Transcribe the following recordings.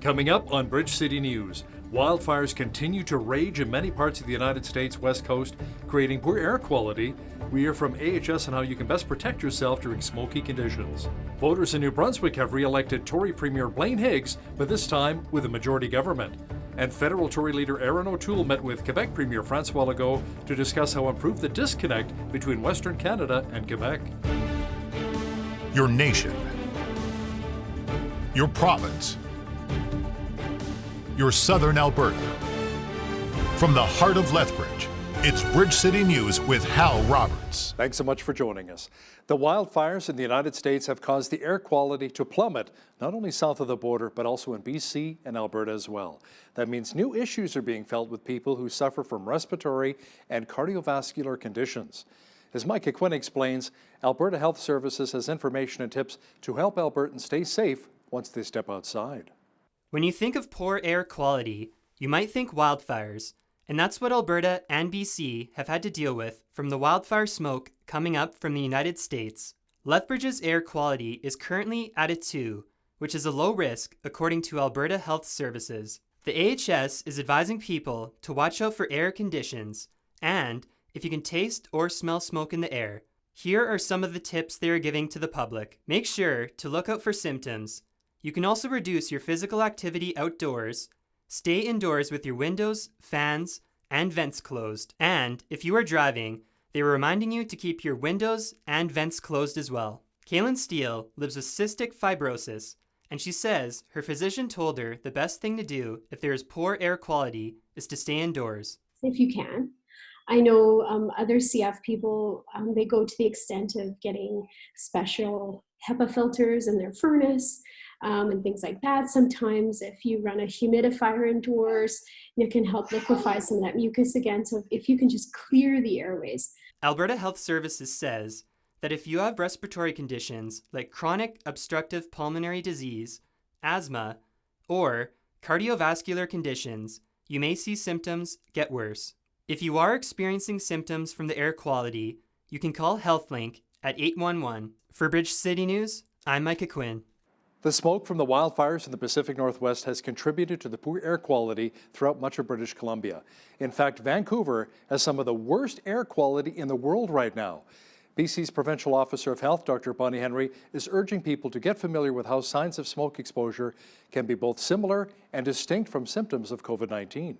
Coming up on Bridge City News, wildfires continue to rage in many parts of the United States West Coast, creating poor air quality. We hear from AHS on how you can best protect yourself during smoky conditions. Voters in New Brunswick have re-elected Tory Premier Blaine Higgs, but this time with a majority government. And federal Tory leader Aaron O'Toole met with Quebec Premier François Legault to discuss how improve the disconnect between Western Canada and Quebec. Your nation, your province, your southern Alberta. From the heart of Lethbridge, it's Bridge City News with Hal Roberts. Thanks so much for joining us. The wildfires in the United States have caused the air quality to plummet, not only south of the border, but also in BC and Alberta as well. That means new issues are being felt with people who suffer from respiratory and cardiovascular conditions. As Micah Quinn explains, Alberta Health Services has information and tips to help Albertans stay safe once they step outside. When you think of poor air quality, you might think wildfires, and that's what Alberta and BC have had to deal with from the wildfire smoke coming up from the United States. Lethbridge's air quality is currently at a 2, which is a low risk according to Alberta Health Services. The AHS is advising people to watch out for air conditions, and if you can taste or smell smoke in the air, here are some of the tips they are giving to the public. Make sure to look out for symptoms. You can also reduce your physical activity outdoors, stay indoors with your windows, fans, and vents closed. And if you are driving, they are reminding you to keep your windows and vents closed as well. Kaylin Steele lives with cystic fibrosis, and she says her physician told her the best thing to do if there is poor air quality is to stay indoors. If you can. I know other CF people, they go to the extent of getting special HEPA filters in their furnace and things like that. Sometimes if you run a humidifier indoors, it can help liquefy some of that mucus again. So if you can just clear the airways. Alberta Health Services says that if you have respiratory conditions like chronic obstructive pulmonary disease, asthma, or cardiovascular conditions, you may see symptoms get worse. If you are experiencing symptoms from the air quality, you can call HealthLink at 811. For Bridge City News, I'm Micah Quinn. The smoke from the wildfires in the Pacific Northwest has contributed to the poor air quality throughout much of British Columbia. In fact, Vancouver has some of the worst air quality in the world right now. BC's Provincial Officer of Health, Dr. Bonnie Henry, is urging people to get familiar with how signs of smoke exposure can be both similar and distinct from symptoms of COVID-19.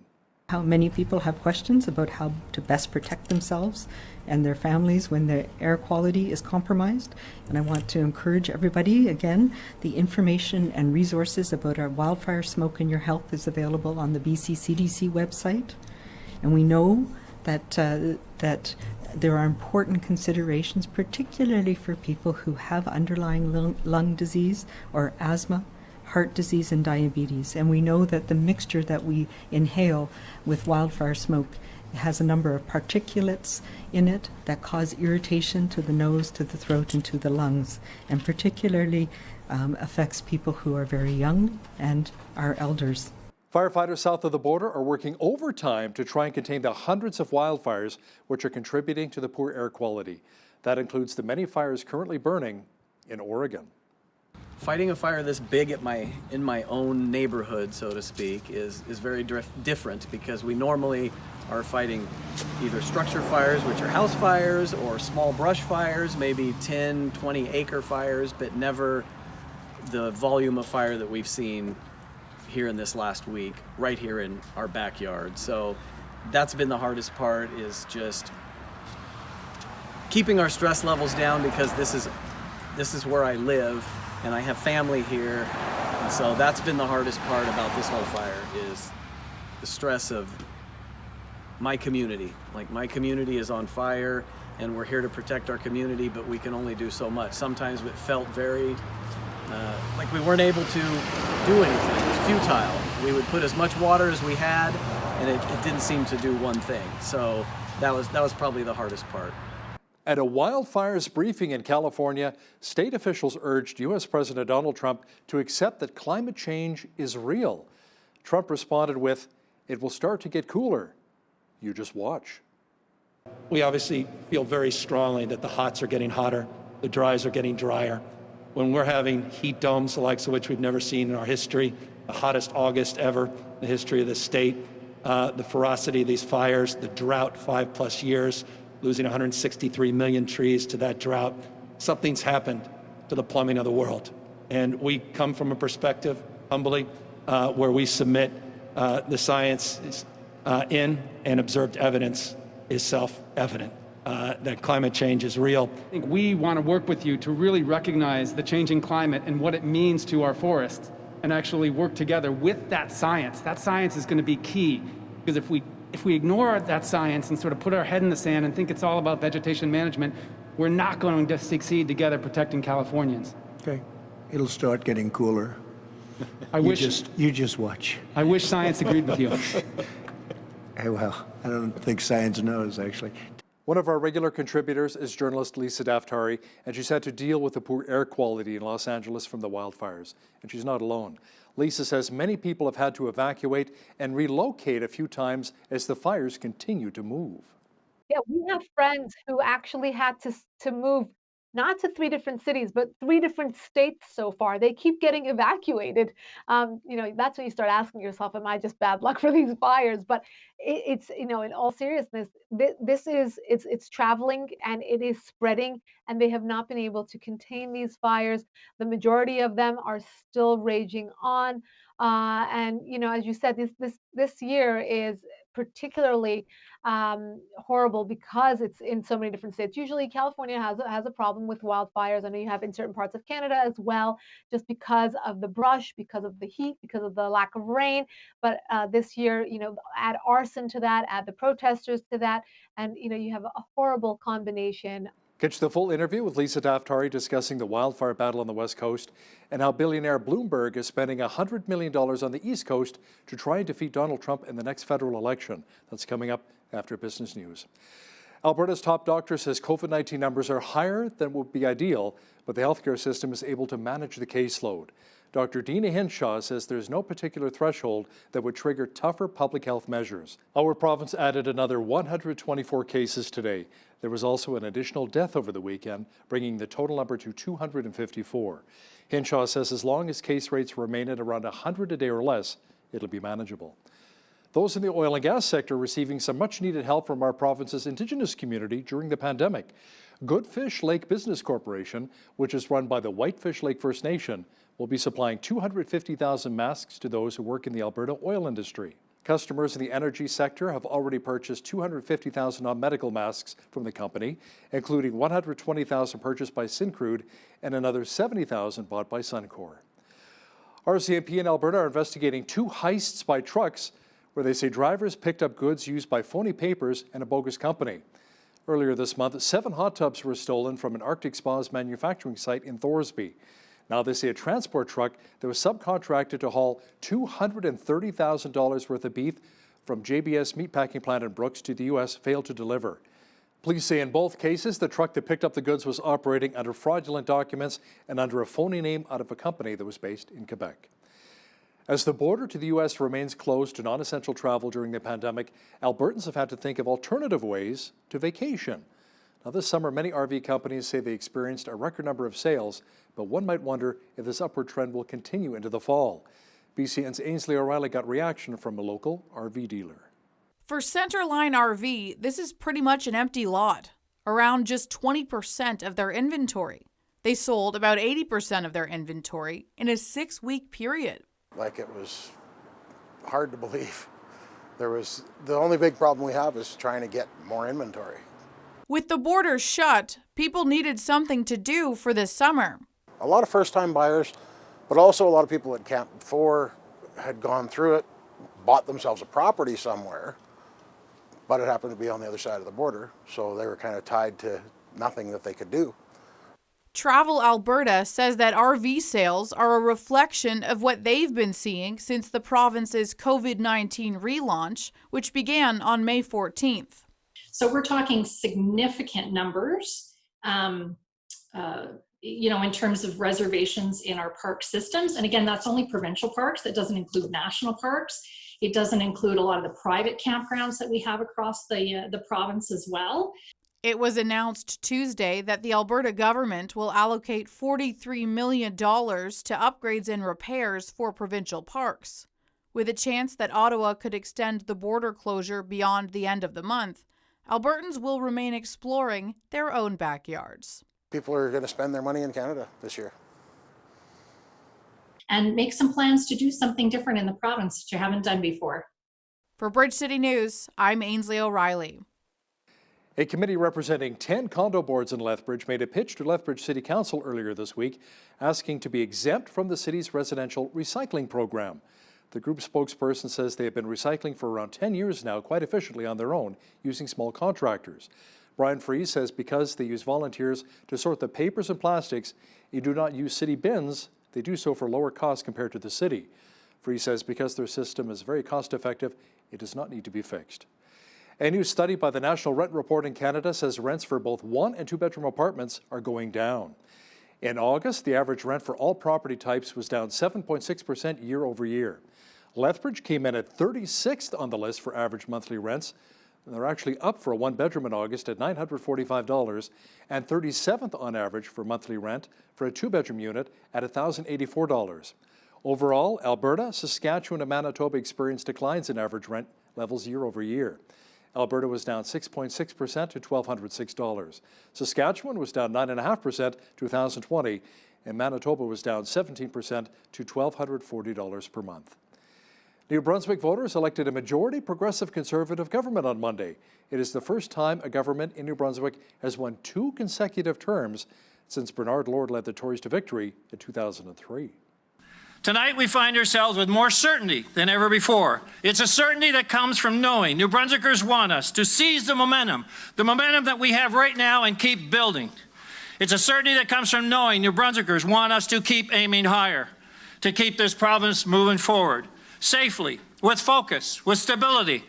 How many people have questions about how to best protect themselves and their families when the air quality is compromised. And I want to encourage everybody, again, the information and resources about our wildfire smoke and your health is available on the BC CDC website. And we know that there are important considerations, particularly for people who have underlying lung disease or asthma, heart disease and diabetes. And we know that the mixture that we inhale with wildfire smoke has a number of particulates in it that cause irritation to the nose, to the throat, and to the lungs, and particularly affects people who are very young and our elders. Firefighters south of the border are working overtime to try and contain the hundreds of wildfires which are contributing to the poor air quality. That includes the many fires currently burning in Oregon. Fighting a fire this big in my own neighborhood, so to speak, is very different because we normally are fighting either structure fires, which are house fires, or small brush fires, maybe 10, 20 acre fires, but never the volume of fire that we've seen here in this last week, right here in our backyard. So that's been the hardest part, is just keeping our stress levels down, because this is where I live. And I have family here, and so that's been the hardest part about this whole fire, is the stress of my community. Like, my community is on fire, and we're here to protect our community, but we can only do so much. Sometimes it felt very, like we weren't able to do anything. It was futile. We would put as much water as we had, and it didn't seem to do one thing. So that was probably the hardest part. At a wildfires briefing in California, state officials urged U.S. President Donald Trump to accept that climate change is real. Trump responded with, "It will start to get cooler. You just watch." We obviously feel very strongly that the hots are getting hotter, the dries are getting drier. When we're having heat domes, the likes of which we've never seen in our history, the hottest August ever in the history of the state. The ferocity of these fires, the drought, 5+ years, losing 163 million trees to that drought. Something's happened to the plumbing of the world. And we come from a perspective, humbly, where we submit the science in and observed evidence is self-evident that climate change is real. I think we want to work with you to really recognize the changing climate and what it means to our forests, and actually work together with that science. That science is going to be key, because if we ignore that science and sort of put our head in the sand and think it's all about vegetation management, we're not going to succeed together protecting Californians. Okay, it'll start getting cooler. You just watch. I wish science agreed with you. Hey, well, I don't think science knows, actually. One of our regular contributors is journalist Lisa Daftari, and she's had to deal with the poor air quality in Los Angeles from the wildfires, and she's not alone. Lisa says many people have had to evacuate and relocate a few times as the fires continue to move. Yeah, we have friends who actually had to move not to 3 different cities, but 3 different states so far. They keep getting evacuated. That's when you start asking yourself, am I just bad luck for these fires? But it's in all seriousness, it's traveling and it is spreading, and they have not been able to contain these fires. The majority of them are still raging on. And as you said, this year is particularly horrible because it's in so many different states. Usually California has a problem with wildfires. I know you have in certain parts of Canada as well, just because of the brush, because of the heat, because of the lack of rain. But this year, add arson to that, add the protesters to that, and you have a horrible combination. Catch the full interview with Lisa Daftari discussing the wildfire battle on the West Coast and how billionaire Bloomberg is spending $100 million on the East Coast to try and defeat Donald Trump in the next federal election. That's coming up after Business News. Alberta's top doctor says COVID-19 numbers are higher than would be ideal, but the healthcare system is able to manage the caseload. Dr. Dina Hinshaw says there's no particular threshold that would trigger tougher public health measures. Our province added another 124 cases today. There was also an additional death over the weekend, bringing the total number to 254. Hinshaw says as long as case rates remain at around 100 a day or less, it'll be manageable. Those in the oil and gas sector receiving some much-needed help from our province's Indigenous community during the pandemic. Goodfish Lake Business Corporation, which is run by the Whitefish Lake First Nation, will be supplying 250,000 masks to those who work in the Alberta oil industry. Customers in the energy sector have already purchased 250,000 non-medical masks from the company, including 120,000 purchased by Syncrude and another 70,000 bought by Suncor. RCMP in Alberta are investigating 2 heists by trucks where they say drivers picked up goods used by phony papers and a bogus company. Earlier this month, 7 hot tubs were stolen from an Arctic Spas manufacturing site in Thorsby. Now they say a transport truck that was subcontracted to haul $230,000 worth of beef from JBS meatpacking plant in Brooks to the U.S. failed to deliver. Police say in both cases, the truck that picked up the goods was operating under fraudulent documents and under a phony name out of a company that was based in Quebec. As the border to the U.S. remains closed to non-essential travel during the pandemic, Albertans have had to think of alternative ways to vacation. Now this summer, many RV companies say they experienced a record number of sales, but one might wonder if this upward trend will continue into the fall. BCN's Ainsley O'Reilly got reaction from a local RV dealer. For Centerline RV, this is pretty much an empty lot, around just 20% of their inventory. They sold about 80% of their inventory in a 6-week period. Like, it was hard to believe. The only big problem we have is trying to get more inventory. With the borders shut, people needed something to do for this summer. A lot of first-time buyers, but also a lot of people that camped before, had gone through it, bought themselves a property somewhere, but it happened to be on the other side of the border, so they were kind of tied to nothing that they could do. Travel Alberta says that RV sales are a reflection of what they've been seeing since the province's COVID-19 relaunch, which began on May 14th. So we're talking significant numbers, in terms of reservations in our park systems. And again, that's only provincial parks. That doesn't include national parks. It doesn't include a lot of the private campgrounds that we have across the province as well. It was announced Tuesday that the Alberta government will allocate $43 million to upgrades and repairs for provincial parks. With a chance that Ottawa could extend the border closure beyond the end of the month, Albertans will remain exploring their own backyards. People are going to spend their money in Canada this year. And make some plans to do something different in the province that you haven't done before. For Bridge City News, I'm Ainsley O'Reilly. A committee representing 10 condo boards in Lethbridge made a pitch to Lethbridge City Council earlier this week, asking to be exempt from the city's residential recycling program. The group's spokesperson says they have been recycling for around 10 years now, quite efficiently on their own, using small contractors. Brian Fries says because they use volunteers to sort the papers and plastics and do not use city bins, they do so for lower costs compared to the city. Fries says because their system is very cost-effective, it does not need to be fixed. A new study by the National Rent Report in Canada says rents for both 1- and 2-bedroom apartments are going down. In August, the average rent for all property types was down 7.6% year over year. Lethbridge came in at 36th on the list for average monthly rents. And they're actually up for a 1-bedroom in August at $945 and 37th on average for monthly rent for a 2-bedroom unit at $1,084. Overall, Alberta, Saskatchewan, and Manitoba experienced declines in average rent levels year over year. Alberta was down 6.6% to $1,206. Saskatchewan was down 9.5% to $1,020, and Manitoba was down 17% to $1,240 per month. New Brunswick voters elected a majority progressive conservative government on Monday. It is the first time a government in New Brunswick has won 2 consecutive terms since Bernard Lord led the Tories to victory in 2003. Tonight we find ourselves with more certainty than ever before. It's a certainty that comes from knowing New Brunswickers want us to seize the momentum that we have right now and keep building. It's a certainty that comes from knowing New Brunswickers want us to keep aiming higher, to keep this province moving forward, safely, with focus, with stability,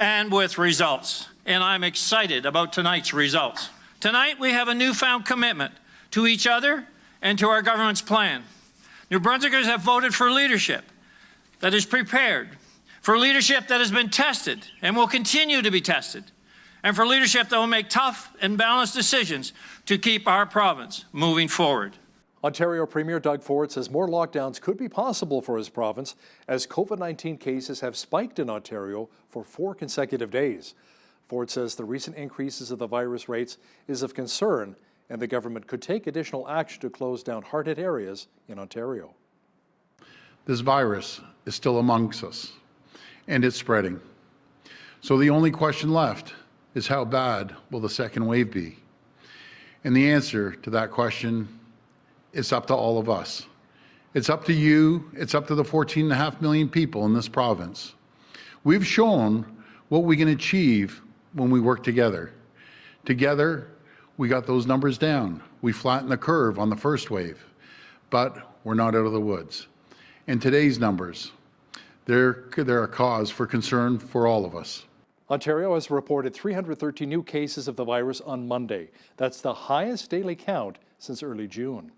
and with results. And I'm excited about tonight's results. Tonight we have a newfound commitment to each other and to our government's plan. New Brunswickers have voted for leadership that is prepared, for leadership that has been tested and will continue to be tested, and for leadership that will make tough and balanced decisions to keep our province moving forward. Ontario Premier Doug Ford says more lockdowns could be possible for his province as COVID-19 cases have spiked in Ontario for 4 consecutive days. Ford says the recent increases of the virus rates is of concern, and the government could take additional action to close down hard-hit areas in Ontario. This virus is still amongst us, and it's spreading. So the only question left is how bad will the second wave be? And the answer to that question is up to all of us. It's up to you, it's up to the 14.5 million people in this province. We've shown what we can achieve when we work together. Together, we got those numbers down. We flattened the curve on the first wave, but we're not out of the woods. And today's numbers, they're a cause for concern for all of us. Ontario has reported 313 new cases of the virus on Monday. That's the highest daily count since early June.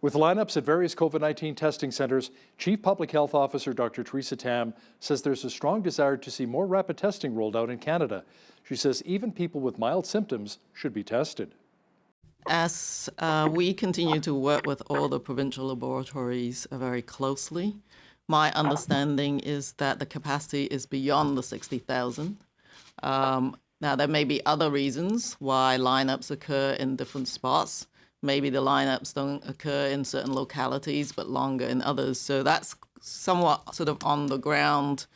With lineups at various COVID-19 testing centres, Chief Public Health Officer Dr. Theresa Tam says there's a strong desire to see more rapid testing rolled out in Canada. She says even people with mild symptoms should be tested. As we continue to work with all the provincial laboratories very closely, my understanding is that the capacity is beyond the 60,000. Now, there may be other reasons why lineups occur in different spots. Maybe the lineups don't occur in certain localities, but longer in others. So that's somewhat sort of on the ground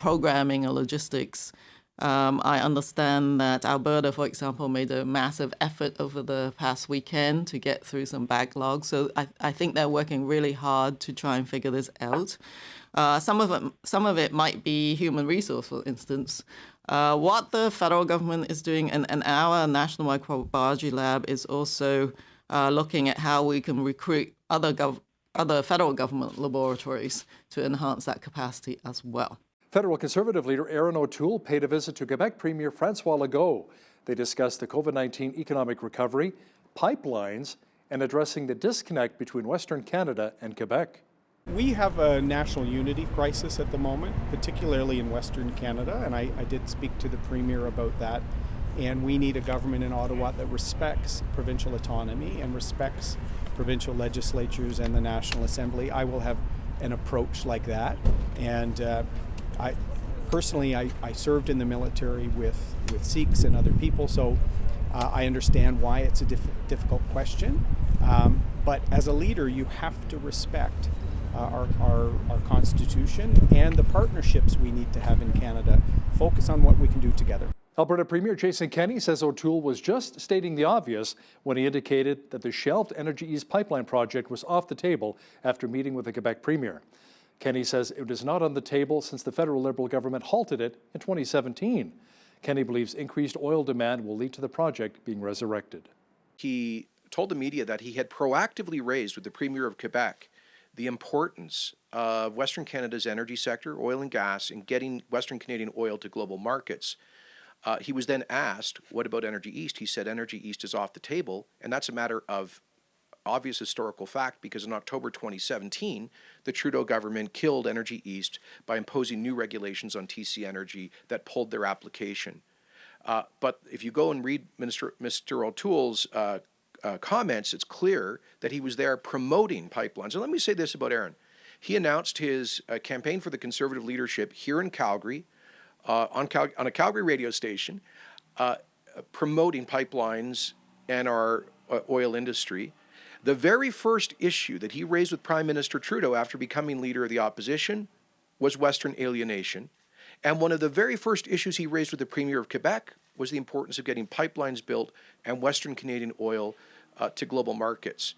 programming or logistics. I understand that Alberta, for example, made a massive effort over the past weekend to get through some backlogs. So I think they're working really hard to try and figure this out. Some of it might be human resource, for instance. What the federal government is doing, and our National Microbiology Lab is also looking at how we can recruit other federal government laboratories to enhance that capacity as well. Federal Conservative leader Erin O'Toole paid a visit to Quebec Premier François Legault. They discussed the COVID-19 economic recovery, pipelines, and addressing the disconnect between Western Canada and Quebec. We have a national unity crisis at the moment, particularly in Western Canada, and I did speak to the Premier about that And we need a government in Ottawa that respects provincial autonomy and respects provincial legislatures and the National Assembly. I will have an approach like that. And I served in the military with Sikhs and other people, so I understand why it's a difficult question. But as a leader, you have to respect our Constitution and the partnerships we need to have in Canada. Focus on what we can do together. Alberta Premier Jason Kenney says O'Toole was just stating the obvious when he indicated that the shelved Energy East pipeline project was off the table after meeting with the Quebec Premier. Kenney says it is not on the table since the federal Liberal government halted it in 2017. Kenney believes increased oil demand will lead to the project being resurrected. He told the media that he had proactively raised with the Premier of Quebec the importance of Western Canada's energy sector, oil and gas, and getting Western Canadian oil to global markets. He was then asked, what about Energy East? He said Energy East is off the table, and that's a matter of obvious historical fact because in October 2017, the Trudeau government killed Energy East by imposing new regulations on TC Energy that pulled their application. But if you go and read Mr. O'Toole's comments, it's clear that he was there promoting pipelines. And let me say this about Aaron. He announced his campaign for the Conservative leadership here in Calgary, on a Calgary radio station, promoting pipelines and our oil industry. The very first issue that he raised with Prime Minister Trudeau after becoming leader of the opposition was Western alienation. And one of the very first issues he raised with the Premier of Quebec was the importance of getting pipelines built and Western Canadian oil to global markets.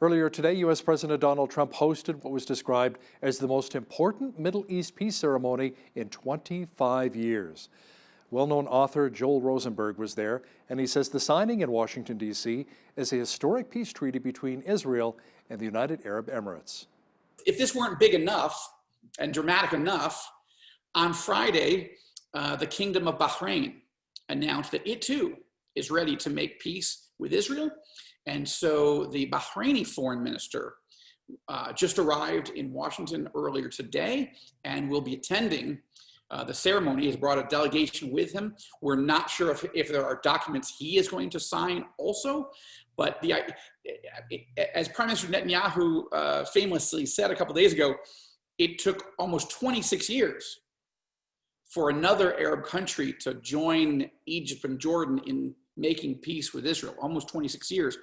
Earlier today, U.S. President Donald Trump hosted what was described as the most important Middle East peace ceremony in 25 years. Well-known author Joel Rosenberg was there, and he says the signing in Washington, D.C. is a historic peace treaty between Israel and the United Arab Emirates. If this weren't big enough and dramatic enough, on Friday, the Kingdom of Bahrain announced that it too is ready to make peace with Israel. And so the Bahraini foreign minister just arrived in Washington earlier today and will be attending the ceremony. He's brought a delegation with him. We're not sure if there are documents he is going to sign also, but as Prime Minister Netanyahu famously said a couple days ago, it took almost 26 years for another Arab country to join Egypt and Jordan in making peace with Israel, almost 26 years.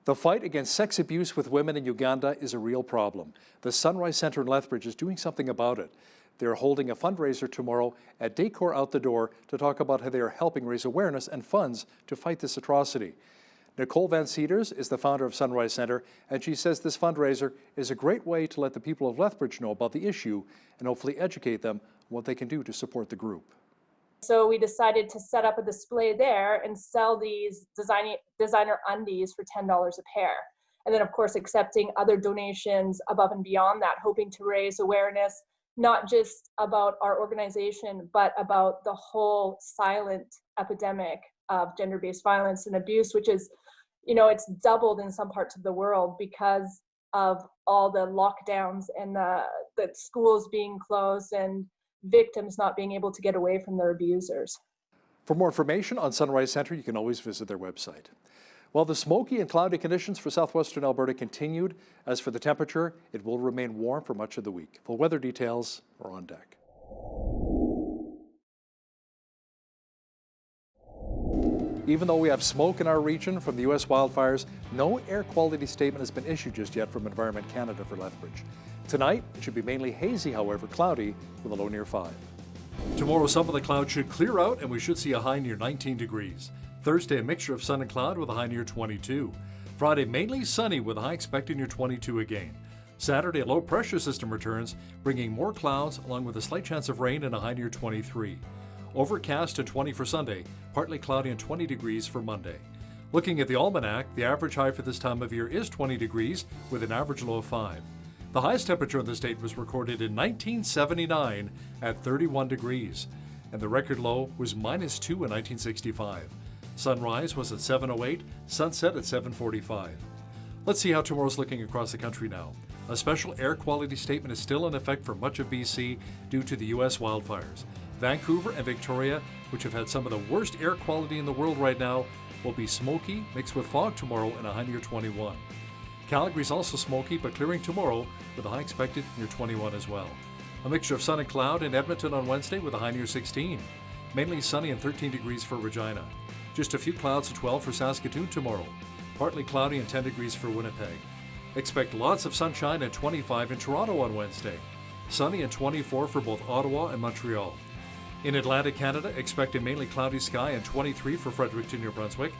The fight against sex abuse with women in Uganda is a real problem. The Sunrise Centre in Lethbridge is doing something about it. They're holding a fundraiser tomorrow at Decor Out the Door to talk about how they are helping raise awareness and funds to fight this atrocity. Nicole Van Cedars is the founder of Sunrise Centre, and she says this fundraiser is a great way to let the people of Lethbridge know about the issue and hopefully educate them on what they can do to support the group. So we decided to set up a display there and sell these designer undies for $10 a pair. And then of course, accepting other donations above and beyond that, hoping to raise awareness, not just about our organization, but about the whole silent epidemic of gender-based violence and abuse, which is, it's doubled in some parts of the world because of all the lockdowns and the schools being closed and victims not being able to get away from their abusers. For more information on Sunrise Centre, you can always visit their website. While the smoky and cloudy conditions for southwestern Alberta continued, as for the temperature, it will remain warm for much of the week. Full weather details are on deck. Even though we have smoke in our region from the U.S. wildfires, no air quality statement has been issued just yet from Environment Canada for Lethbridge. Tonight, it should be mainly hazy, however, cloudy with a low near 5. Tomorrow, some of the clouds should clear out and we should see a high near 19 degrees. Thursday, a mixture of sun and cloud with a high near 22. Friday, mainly sunny with a high expected near 22 again. Saturday, a low pressure system returns, bringing more clouds along with a slight chance of rain and a high near 23. Overcast to 20 for Sunday, partly cloudy and 20 degrees for Monday. Looking at the almanac, the average high for this time of year is 20 degrees with an average low of 5. The highest temperature in the state was recorded in 1979 at 31 degrees, and the record low was -2 in 1965. Sunrise was at 7:08, sunset at 7:45. Let's see how tomorrow's looking across the country now. A special air quality statement is still in effect for much of BC due to the U.S. wildfires. Vancouver and Victoria, which have had some of the worst air quality in the world right now, will be smoky mixed with fog tomorrow and a high near 21. Calgary's also smoky but clearing tomorrow with a high expected near 21 as well. A mixture of sun and cloud in Edmonton on Wednesday with a high near 16. Mainly sunny and 13 degrees for Regina. Just a few clouds at 12 for Saskatoon tomorrow. Partly cloudy and 10 degrees for Winnipeg. Expect lots of sunshine and 25 in Toronto on Wednesday. Sunny and 24 for both Ottawa and Montreal. In Atlantic Canada, expect a mainly cloudy sky and 23 for Fredericton, New Brunswick.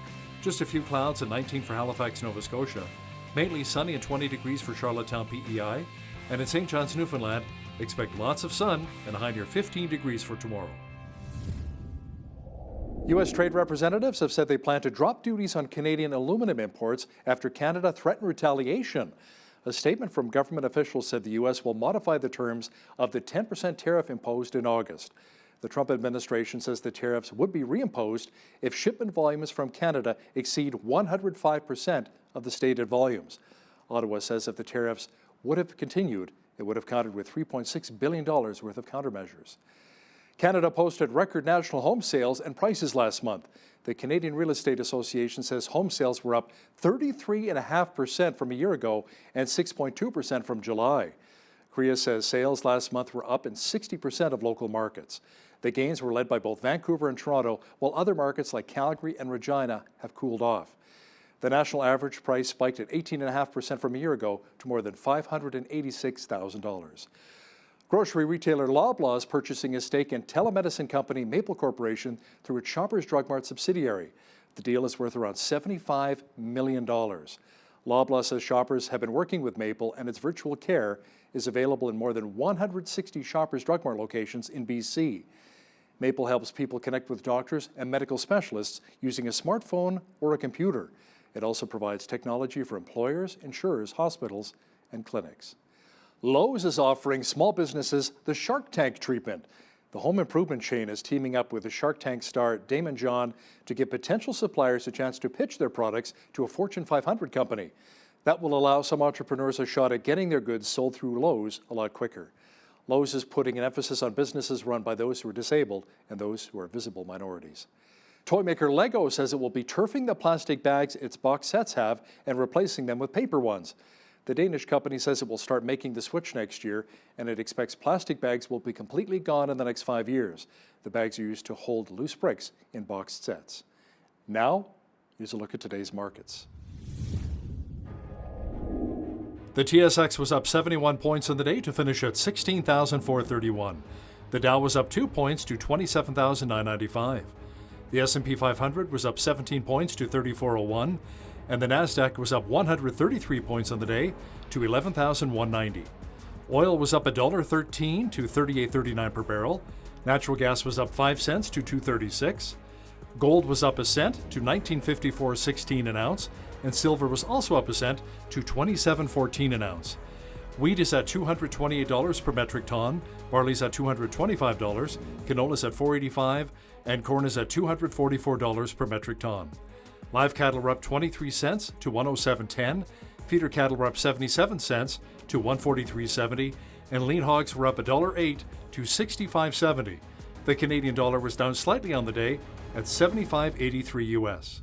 Just a few clouds and 19 for Halifax, Nova Scotia. Mainly sunny and 20 degrees for Charlottetown, PEI. And in St. John's, Newfoundland, expect lots of sun and a high near 15 degrees for tomorrow. U.S. trade representatives have said they plan to drop duties on Canadian aluminum imports after Canada threatened retaliation. A statement from government officials said the U.S. will modify the terms of the 10% tariff imposed in August. The Trump administration says the tariffs would be reimposed if shipment volumes from Canada exceed 105% of the stated volumes. Ottawa says if the tariffs would have continued, it would have countered with $3.6 billion worth of countermeasures. Canada posted record national home sales and prices last month. The Canadian Real Estate Association says home sales were up 33.5% from a year ago and 6.2% from July. CREA says sales last month were up in 60% of local markets. The gains were led by both Vancouver and Toronto, while other markets like Calgary and Regina have cooled off. The national average price spiked at 18.5% from a year ago to more than $586,000. Grocery retailer Loblaw is purchasing a stake in telemedicine company Maple Corporation through its Shoppers Drug Mart subsidiary. The deal is worth around $75 million. Loblaw says Shoppers have been working with Maple, and its virtual care is available in more than 160 Shoppers Drug Mart locations in BC. Maple helps people connect with doctors and medical specialists using a smartphone or a computer. It also provides technology for employers, insurers, hospitals, and clinics. Lowe's is offering small businesses the Shark Tank treatment. The home improvement chain is teaming up with the Shark Tank star Damon John to give potential suppliers a chance to pitch their products to a Fortune 500 company. That will allow some entrepreneurs a shot at getting their goods sold through Lowe's a lot quicker. Lowe's is putting an emphasis on businesses run by those who are disabled and those who are visible minorities. Toy maker Lego says it will be turfing the plastic bags its box sets have and replacing them with paper ones. The Danish company says it will start making the switch next year, and it expects plastic bags will be completely gone in the next 5 years. The bags are used to hold loose bricks in boxed sets. Now, here's a look at today's markets. The TSX was up 71 points in the day to finish at 16,431. The Dow was up 2 points to 27,995. The S&P 500 was up 17 points to 3401, and the Nasdaq was up 133 points on the day to 11,190. Oil was up $1.13 to $38.39 per barrel. Natural gas was up 5 cents to $2.36. Gold was up a cent to $19.54.16 an ounce, and silver was also up a cent to $27.14 an ounce. Wheat is at $228 per metric ton, barley's at $225, canola's at $4.85, and corn is at $244 per metric ton. Live cattle were up 23 cents to $107.10, feeder cattle were up 77 cents to $143.70, and lean hogs were up $1.08 to $65.70. The Canadian dollar was down slightly on the day at $75.83 US.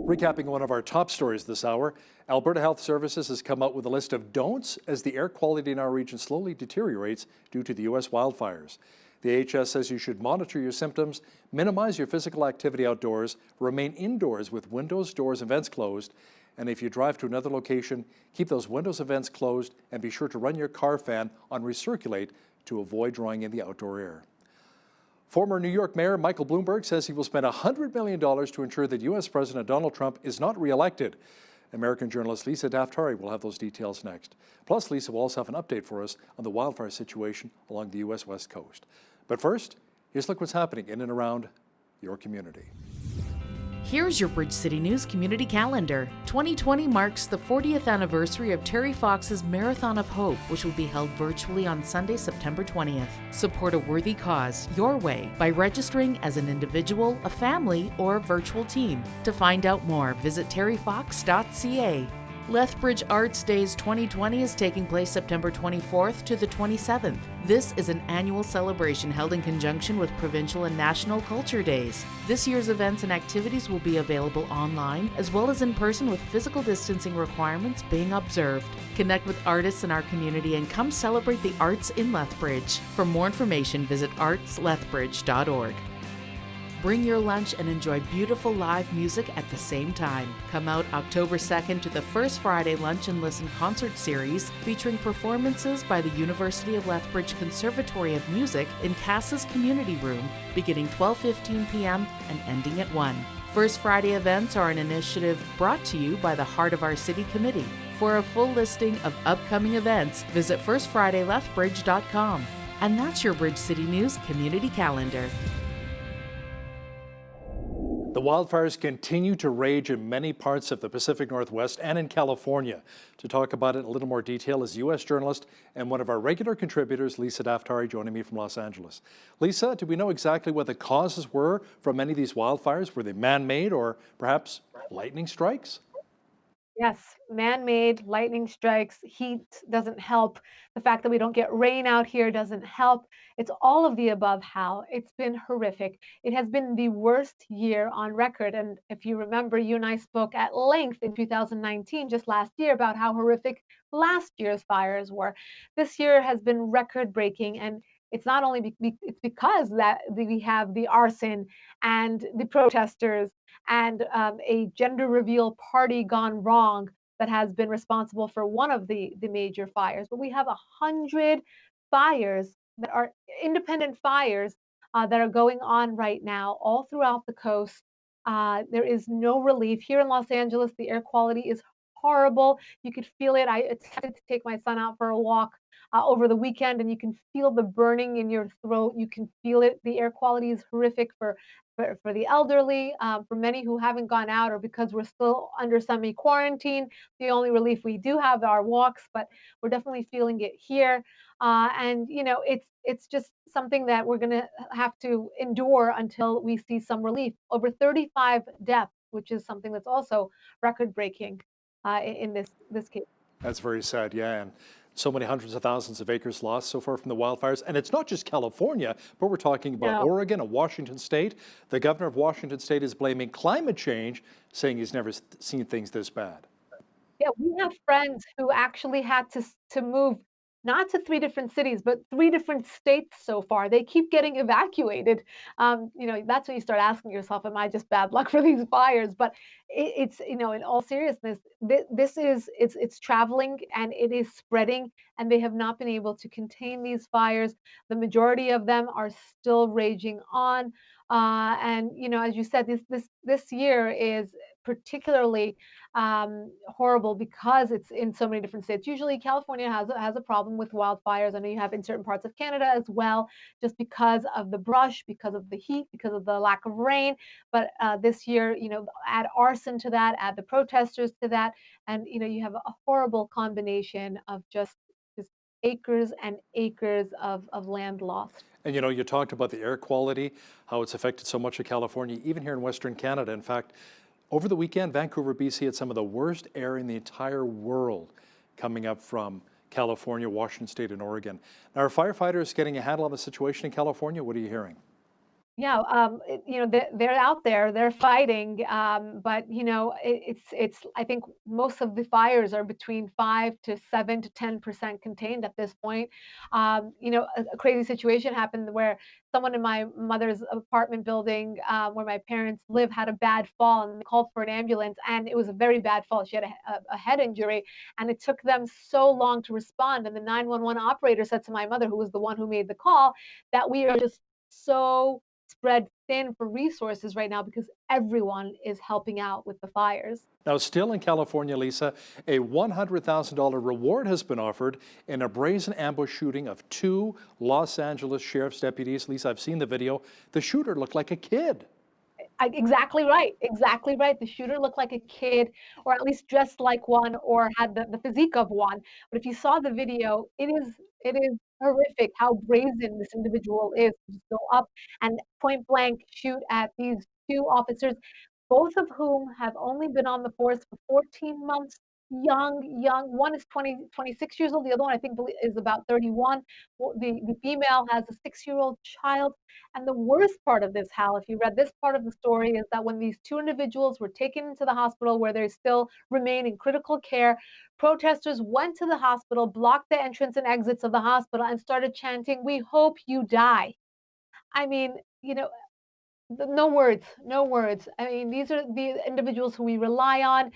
Recapping one of our top stories this hour, Alberta Health Services has come out with a list of don'ts as the air quality in our region slowly deteriorates due to the U.S. wildfires. The AHS says you should monitor your symptoms, minimize your physical activity outdoors, remain indoors with windows, doors, and vents closed, and if you drive to another location, keep those windows and vents closed and be sure to run your car fan on recirculate to avoid drawing in the outdoor air. Former New York Mayor Michael Bloomberg says he will spend $100 million to ensure that U.S. President Donald Trump is not reelected. American journalist Lisa Daftari will have those details next. Plus, Lisa will also have an update for us on the wildfire situation along the U.S. West Coast. But first, here's a look what's happening in and around your community. Here's your Bridge City News community calendar. 2020 marks the 40th anniversary of Terry Fox's Marathon of Hope, which will be held virtually on Sunday, September 20th. Support a worthy cause your way by registering as an individual, a family, or a virtual team. To find out more, visit terryfox.ca. Lethbridge Arts Days 2020 is taking place September 24th to the 27th. This is an annual celebration held in conjunction with provincial and national culture days. This year's events and activities will be available online as well as in person with physical distancing requirements being observed. Connect with artists in our community and come celebrate the arts in Lethbridge. For more information, visit artslethbridge.org. Bring your lunch and enjoy beautiful live music at the same time. Come out October 2nd to the First Friday Lunch and Listen concert series featuring performances by the University of Lethbridge Conservatory of Music in Cass's Community Room beginning 12:15 p.m. and ending at 1. First Friday events are an initiative brought to you by the Heart of Our City Committee. For a full listing of upcoming events, visit firstfridaylethbridge.com. And that's your Bridge City News Community Calendar. The wildfires continue to rage in many parts of the Pacific Northwest and in California. To talk about it in a little more detail is U.S. journalist and one of our regular contributors, Lisa Daftari, joining me from Los Angeles. Lisa, do we know exactly what the causes were from many of these wildfires? Were they man-made or perhaps lightning strikes? Yes, man-made lightning strikes, heat doesn't help. The fact that we don't get rain out here doesn't help. It's all of the above, Hal. It's been horrific. It has been the worst year on record. And if you remember, you and I spoke at length in 2019, just last year, about how horrific last year's fires were. This year has been record-breaking, and it's not only it's because that we have the arson and the protesters and a gender reveal party gone wrong that has been responsible for one of the major fires. But we have 100 fires that are independent fires that are going on right now all throughout the coast. There is no relief. Here in Los Angeles, the air quality is horrible. You could feel it. I attempted to take my son out for a walk over the weekend, and you can feel the burning in your throat. You can feel it. The air quality is horrific for the elderly, for many who haven't gone out, or because we're still under semi-quarantine. The only relief we do have are walks, but we're definitely feeling it here. And you know, it's just something that we're going to have to endure until we see some relief. Over 35 deaths, which is something that's also record-breaking in this case. That's very sad, yeah. And so many hundreds of thousands of acres lost so far from the wildfires. And it's not just California, but we're talking about Oregon and Washington State. The governor of Washington State is blaming climate change, saying he's never seen things this bad. Yeah, we have friends who actually had to move not to 3 different cities, but 3 different states so far. They keep getting evacuated. You know, that's when you start asking yourself, am I just bad luck for these fires? But it's, you know, in all seriousness, it's traveling and it is spreading, and they have not been able to contain these fires. The majority of them are still raging on. And you know, as you said, this year is particularly horrible because it's in so many different states. Usually, California has a problem with wildfires. I know you have in certain parts of Canada as well, just because of the brush, because of the heat, because of the lack of rain. But this year, you know, add arson to that, add the protesters to that, and you know, you have a horrible combination of just acres and acres of land lost. And you know, you talked about the air quality, how it's affected so much of California, even here in Western Canada. In fact, over the weekend, Vancouver, BC had some of the worst air in the entire world coming up from California, Washington State, and Oregon. Now, are firefighters getting a handle on the situation in California? What are you hearing? Yeah, you know, they're out there, they're fighting, but you know, it's. I think most of the fires are between 5 to 7 to 10% contained at this point. You know, a crazy situation happened where someone in my mother's apartment building, where my parents live, had a bad fall, and they called for an ambulance, and it was a very bad fall. She had a head injury, and it took them so long to respond. And the 911 operator said to my mother, who was the one who made the call, that we are just so spread thin for resources right now because everyone is helping out with the fires. Now, still in California, Lisa, a $100,000 reward has been offered in a brazen ambush shooting of 2 Los Angeles sheriff's deputies. Lisa, I've seen the video. The shooter looked like a kid. Exactly right. Exactly right. The shooter looked like a kid, or at least dressed like one, or had the physique of one. But if you saw the video, it is horrific how brazen this individual is to just go up and point blank shoot at these 2 officers, both of whom have only been on the force for 14 months. young. One is 26 years old. The other one, I think, is about 31. Well, the female has a 6-year-old child. And the worst part of this, Hal, if you read this part of the story, is that when these two individuals were taken into the hospital where they still remain in critical care, protesters went to the hospital, blocked the entrance and exits of the hospital, and started chanting, "We hope you die." I mean, no words, no words. I mean, these are the individuals who we rely on.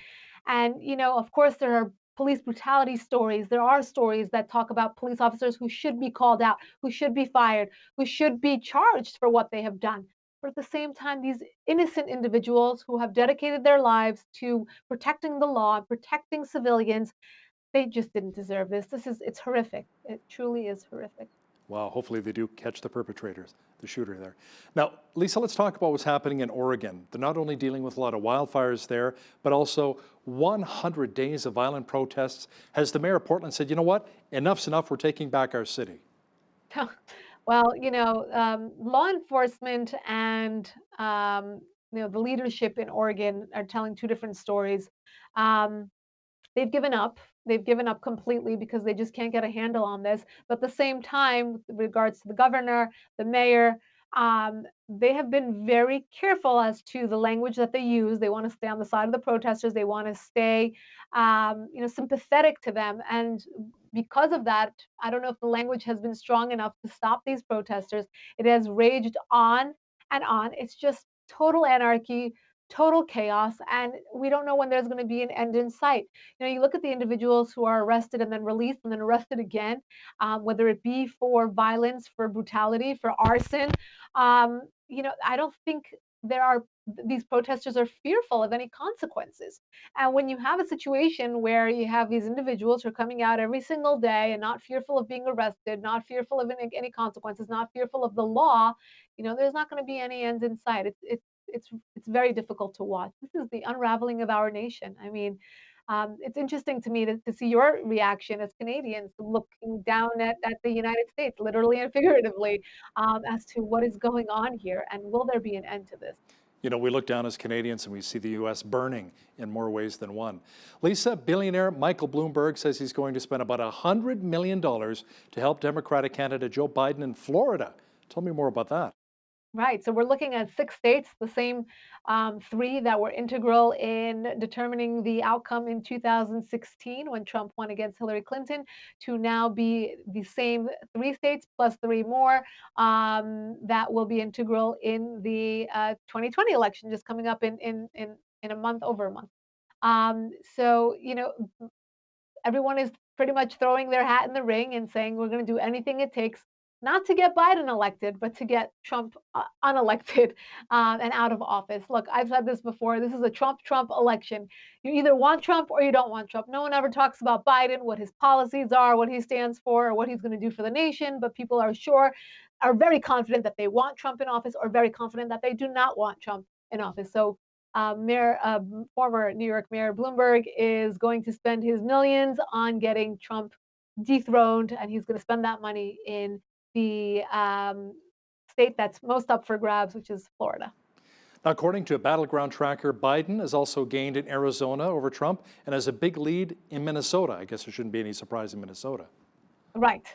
And, of course, there are police brutality stories. There are stories that talk about police officers who should be called out, who should be fired, who should be charged for what they have done. But at the same time, these innocent individuals who have dedicated their lives to protecting the law, protecting civilians, they just didn't deserve this. It's horrific. It truly is horrific. Wow, hopefully they do catch the perpetrators, the shooter there. Now, Lisa, let's talk about what's happening in Oregon. They're not only dealing with a lot of wildfires there, but also 100 days of violent protests. Has the mayor of Portland said, you know what, enough's enough, we're taking back our city? Well, law enforcement and, the leadership in Oregon are telling two different stories. They've given up. They've given up completely because they just can't get a handle on this. But at the same time, with regards to the governor, the mayor, they have been very careful as to the language that they use. They want to stay on the side of the protesters. They want to stay, sympathetic to them. And because of that, I don't know if the language has been strong enough to stop these protesters. It has raged on and on. It's just total anarchy, total chaos, and we don't know when there's going to be an end in sight. You look at the individuals who are arrested and then released and then arrested again, whether it be for violence, for brutality, for arson. I don't think these protesters are fearful of any consequences. And when you have a situation where you have these individuals who are coming out every single day and not fearful of being arrested, not fearful of any consequences, not fearful of the law, there's not going to be any end in sight. It's very difficult to watch. This is the unraveling of our nation. I mean, it's interesting to me to see your reaction as Canadians looking down at the United States, literally and figuratively, as to what is going on here and will there be an end to this? We look down as Canadians and we see the U.S. burning in more ways than one. Lisa, billionaire Michael Bloomberg says he's going to spend about $100 million to help Democratic candidate Joe Biden in Florida. Tell me more about that. Right. So we're looking at 6 states, the same 3 that were integral in determining the outcome in 2016 when Trump won against Hillary Clinton, to now be the same 3 states plus 3 more that will be integral in the 2020 election just coming up in a month, over a month. So, everyone is pretty much throwing their hat in the ring and saying we're going to do anything it takes not to get Biden elected, but to get Trump unelected and out of office. Look, I've said this before. This is a Trump election. You either want Trump or you don't want Trump. No one ever talks about Biden, what his policies are, what he stands for, or what he's going to do for the nation. But people are very confident that they want Trump in office, or very confident that they do not want Trump in office. So former New York Mayor Bloomberg is going to spend his millions on getting Trump dethroned, and he's going to spend that money in the state that's most up for grabs, which is Florida. Now, according to a battleground tracker, Biden has also gained in Arizona over Trump and has a big lead in Minnesota. I guess there shouldn't be any surprise in Minnesota. Right.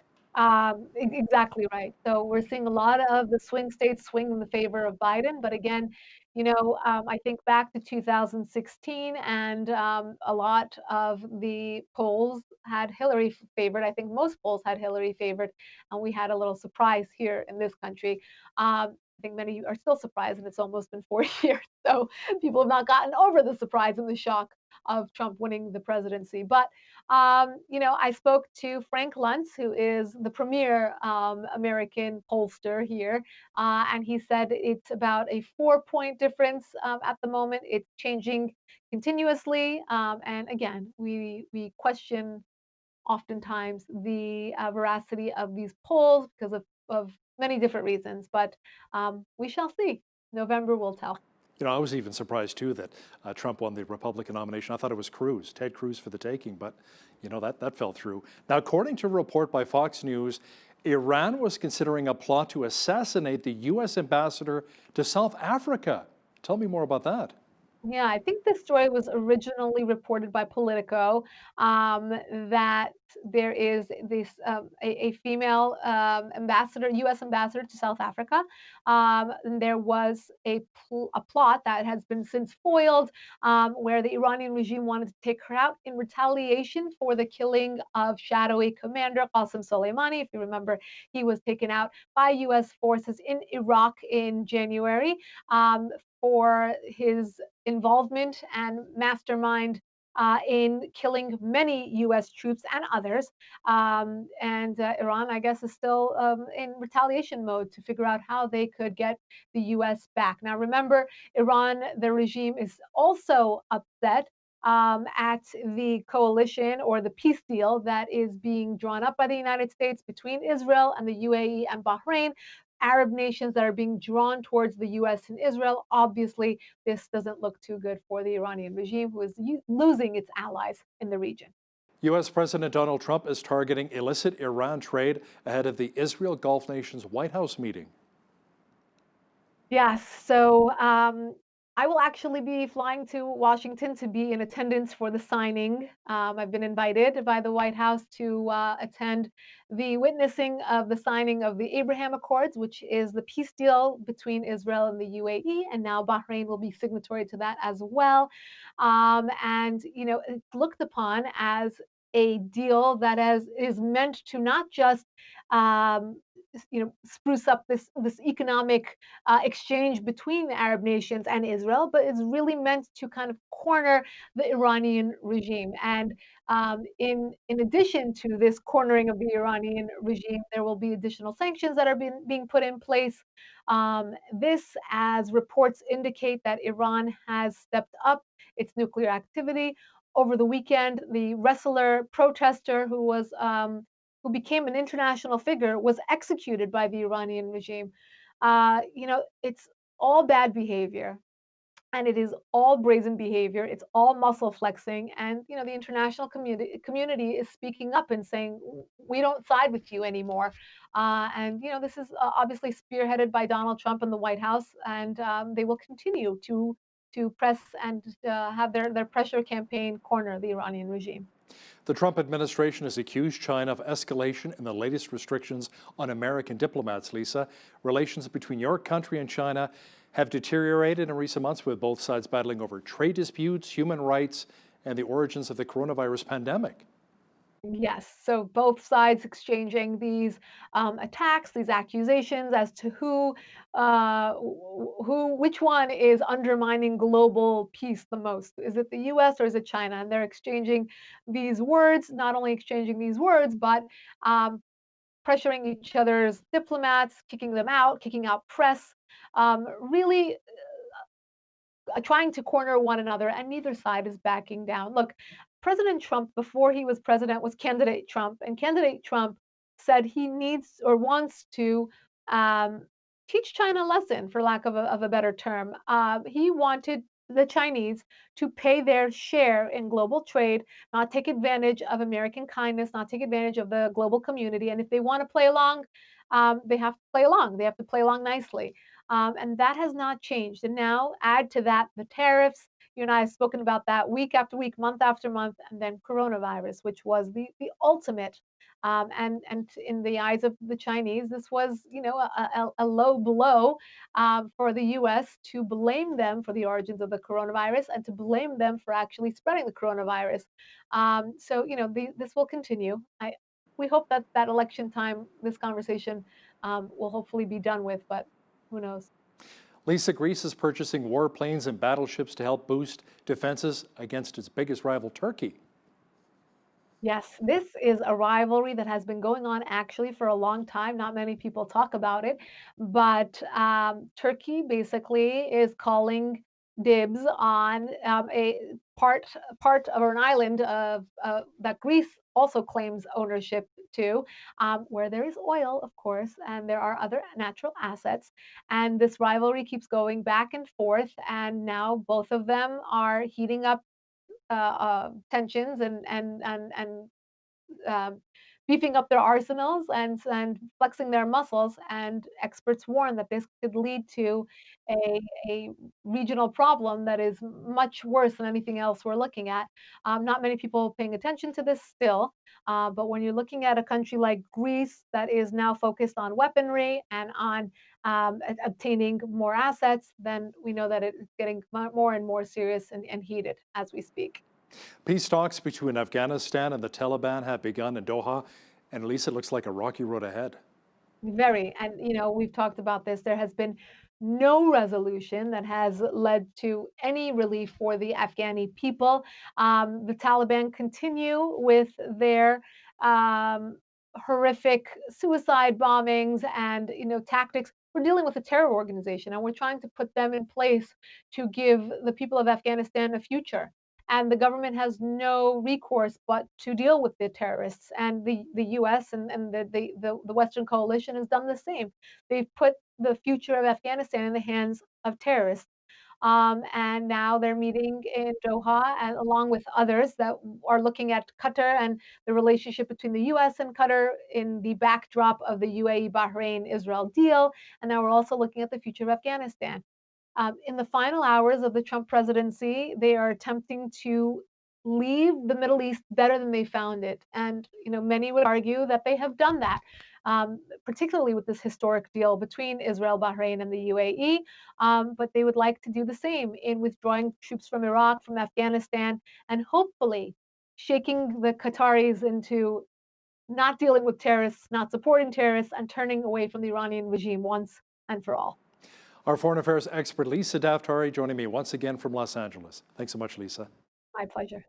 Exactly right. So we're seeing a lot of the swing states swing in the favor of Biden. But again, I think back to 2016 and a lot of the polls had Hillary favored. I think most polls had Hillary favored. And we had a little surprise here in this country. I think many are still surprised, and it's almost been 4 years. So people have not gotten over the surprise and the shock of Trump winning the presidency. But, I spoke to Frank Luntz, who is the premier American pollster here, and he said it's about a 4-point difference at the moment. It's changing continuously. And again, we question oftentimes the veracity of these polls because of many different reasons, but we shall see. November will tell. I was even surprised, too, that Trump won the Republican nomination. I thought it was Ted Cruz for the taking, but, that fell through. Now, according to a report by Fox News, Iran was considering a plot to assassinate the U.S. ambassador to South Africa. Tell me more about that. Yeah, I think this story was originally reported by Politico, that there is a female ambassador, U.S. ambassador to South Africa. And there was a plot that has been since foiled, where the Iranian regime wanted to take her out in retaliation for the killing of shadowy commander Qasem Soleimani. If you remember, he was taken out by U.S. forces in Iraq in January, for his involvement and mastermind in killing many U.S. troops and others. And Iran, I guess, is still in retaliation mode to figure out how they could get the U.S. back. Now, remember, Iran, the regime, is also upset at the coalition or the peace deal that is being drawn up by the United States between Israel and the UAE and Bahrain. Arab nations that are being drawn towards the US and Israel. Obviously, this doesn't look too good for the Iranian regime, who is losing its allies in the region. U.S. President Donald Trump is targeting illicit Iran trade ahead of the Israel Gulf nations White House meeting. Yes, so I will actually be flying to Washington to be in attendance for the signing. I've been invited by the White House to attend the witnessing of the signing of the Abraham Accords, which is the peace deal between Israel and the UAE, and now Bahrain will be signatory to that as well. And it's looked upon as a deal that is meant to not just spruce up this economic exchange between the Arab nations and Israel, but it's really meant to kind of corner the Iranian regime. And in addition to this cornering of the Iranian regime, there will be additional sanctions that are being put in place. This, as reports indicate, that Iran has stepped up its nuclear activity. Over the weekend, the wrestler protester who became an international figure was executed by the Iranian regime. It's all bad behavior, and it is all brazen behavior. It's all muscle flexing, and the international community is speaking up and saying we don't side with you anymore. And this is obviously spearheaded by Donald Trump and the White House, and they will continue to press and have their pressure campaign corner the Iranian regime. The Trump administration has accused China of escalation in the latest restrictions on American diplomats, Lisa. Relations between your country and China have deteriorated in recent months, with both sides battling over trade disputes, human rights, and the origins of the coronavirus pandemic. Yes, so both sides exchanging these attacks, these accusations as to which one is undermining global peace the most. Is it the U.S. or is it China? And they're exchanging these words, not only exchanging these words, but pressuring each other's diplomats, kicking them out, kicking out press, really trying to corner one another, and neither side is backing down. Look, President Trump, before he was president, was candidate Trump, and candidate Trump said he needs or wants to teach China a lesson, for lack of a better term. He wanted the Chinese to pay their share in global trade, not take advantage of American kindness, not take advantage of the global community. And if they want to play along, they have to play along. They have to play along nicely. And that has not changed. And now add to that the tariffs. You and I have spoken about that week after week, month after month, and then coronavirus, which was the ultimate. And in the eyes of the Chinese, this was a low blow for the U.S. to blame them for the origins of the coronavirus and to blame them for actually spreading the coronavirus. So this will continue. We hope that election time, this conversation will hopefully be done with, but who knows? Lisa, Greece is purchasing warplanes and battleships to help boost defenses against its biggest rival, Turkey. Yes, this is a rivalry that has been going on actually for a long time. Not many people talk about it, but Turkey basically is calling dibs on a part of an island that Greece also claims ownership to, where there is oil, of course, and there are other natural assets. And this rivalry keeps going back and forth, and now both of them are heating up tensions and beefing up their arsenals and flexing their muscles. And experts warn that this could lead to a regional problem that is much worse than anything else we're looking at. Not many people paying attention to this still, but when you're looking at a country like Greece that is now focused on weaponry and on obtaining more assets, then we know that it's getting more and more serious and heated as we speak. Peace talks between Afghanistan and the Taliban have begun in Doha, and at least it looks like a rocky road ahead. Very. And, we've talked about this. There has been no resolution that has led to any relief for the Afghani people. The Taliban continue with their horrific suicide bombings and, tactics. We're dealing with a terror organization, and we're trying to put them in place to give the people of Afghanistan a future. And the government has no recourse but to deal with the terrorists. And the U.S. and the Western coalition has done the same. They've put the future of Afghanistan in the hands of terrorists. And now they're meeting in Doha, and along with others that are looking at Qatar and the relationship between the U.S. and Qatar in the backdrop of the UAE, Bahrain, Israel deal. And now we're also looking at the future of Afghanistan. In the final hours of the Trump presidency, they are attempting to leave the Middle East better than they found it. And many would argue that they have done that, particularly with this historic deal between Israel, Bahrain, and the UAE. But they would like to do the same in withdrawing troops from Iraq, from Afghanistan, and hopefully shaking the Qataris into not dealing with terrorists, not supporting terrorists, and turning away from the Iranian regime once and for all. Our foreign affairs expert, Lisa Daftari, joining me once again from Los Angeles. Thanks so much, Lisa. My pleasure.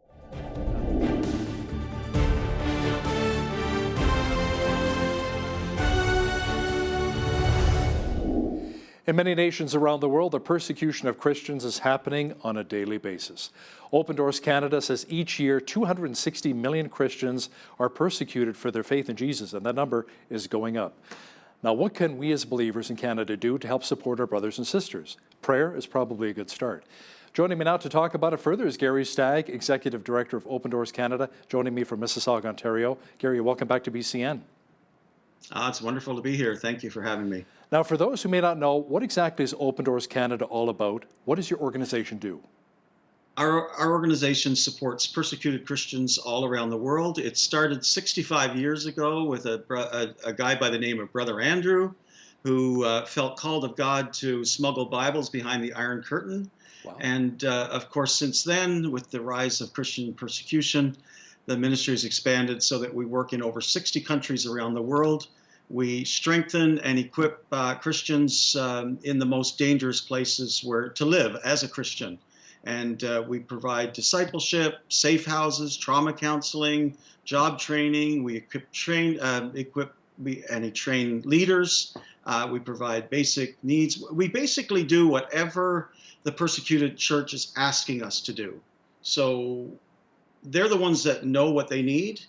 In many nations around the world, the persecution of Christians is happening on a daily basis. Open Doors Canada says each year 260 million Christians are persecuted for their faith in Jesus, and that number is going up. Now, what can we as believers in Canada do to help support our brothers and sisters? Prayer is probably a good start. Joining me now to talk about it further is Gary Stagg, Executive Director of Open Doors Canada, joining me from Mississauga, Ontario. Gary, welcome back to BCN. It's wonderful to be here. Thank you for having me. Now, for those who may not know, what exactly is Open Doors Canada all about? What does your organization do? Our organization supports persecuted Christians all around the world. It started 65 years ago with a guy by the name of Brother Andrew, who felt called of God to smuggle Bibles behind the Iron Curtain. Wow. And of course, since then, with the rise of Christian persecution, the ministry has expanded so that we work in over 60 countries around the world. We strengthen and equip Christians in the most dangerous places to live as a Christian. And we provide discipleship, safe houses, trauma counseling, job training. We train leaders. We provide basic needs. We basically do whatever the persecuted church is asking us to do. So they're the ones that know what they need.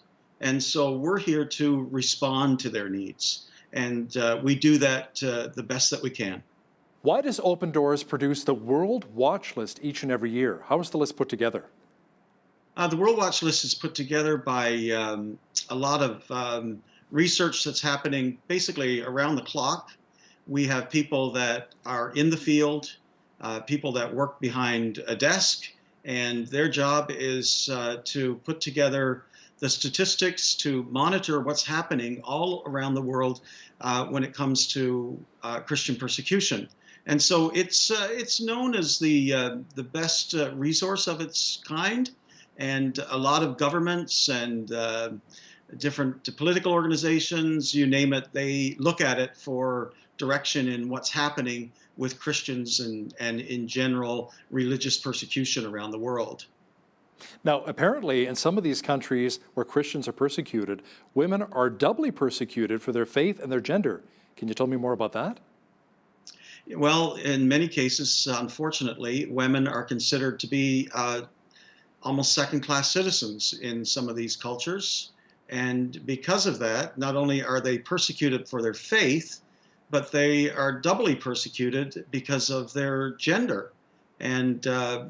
And so we're here to respond to their needs. And we do that the best that we can. Why does Open Doors produce the World Watch List each and every year? How is the list put together? The World Watch List is put together by a lot of research that's happening basically around the clock. We have people that are in the field, people that work behind a desk, and their job is to put together the statistics to monitor what's happening all around the world when it comes to Christian persecution. And so it's known as the best resource of its kind, and a lot of governments and different political organizations, you name it, they look at it for direction in what's happening with Christians and in general religious persecution around the world. Now, apparently, in some of these countries where Christians are persecuted, women are doubly persecuted for their faith and their gender. Can you tell me more about that? Well, in many cases, unfortunately, women are considered to be almost second-class citizens in some of these cultures. And because of that, not only are they persecuted for their faith, but they are doubly persecuted because of their gender. And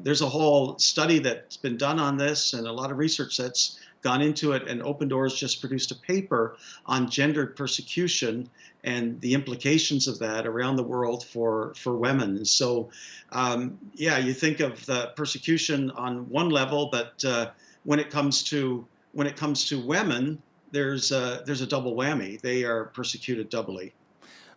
there's a whole study that's been done on this and a lot of research that's gone into it, and Open Doors just produced a paper on gendered persecution and the implications of that around the world for women. So, yeah, you think of the persecution on one level, but when it comes to women, there's a double whammy. They are persecuted doubly.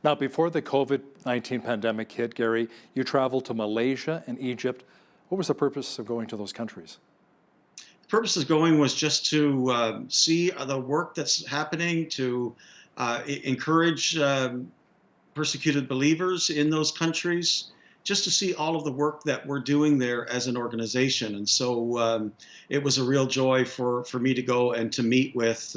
Now, before the COVID-19 pandemic hit, Gary, you traveled to Malaysia and Egypt. What was the purpose of going to those countries? The purpose of going was just to see the work that's happening, to encourage persecuted believers in those countries, just to see all of the work that we're doing there as an organization. And so it was a real joy for me to go and to meet with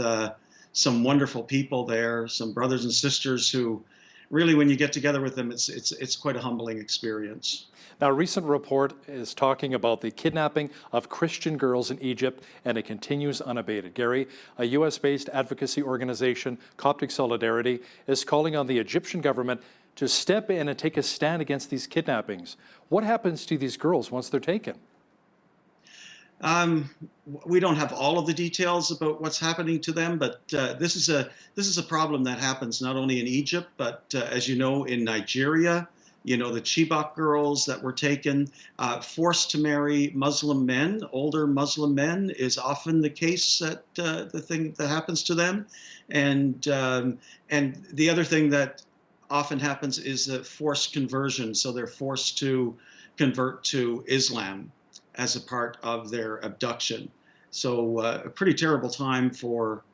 some wonderful people there, some brothers and sisters who really, when you get together with them, it's quite a humbling experience. Now, a recent report is talking about the kidnapping of Christian girls in Egypt, and it continues unabated. Gary, a U.S.-based advocacy organization, Coptic Solidarity, is calling on the Egyptian government to step in and take a stand against these kidnappings. What happens to these girls once they're taken? We don't have all of the details about what's happening to them, but this is a problem that happens not only in Egypt, but as you know, in Nigeria. You know, the Chibok girls that were taken, forced to marry Muslim men, older Muslim men, is often the case that the thing that happens to them, and the other thing that often happens is the forced conversion. So they're forced to convert to Islam as a part of their abduction. So a pretty terrible time for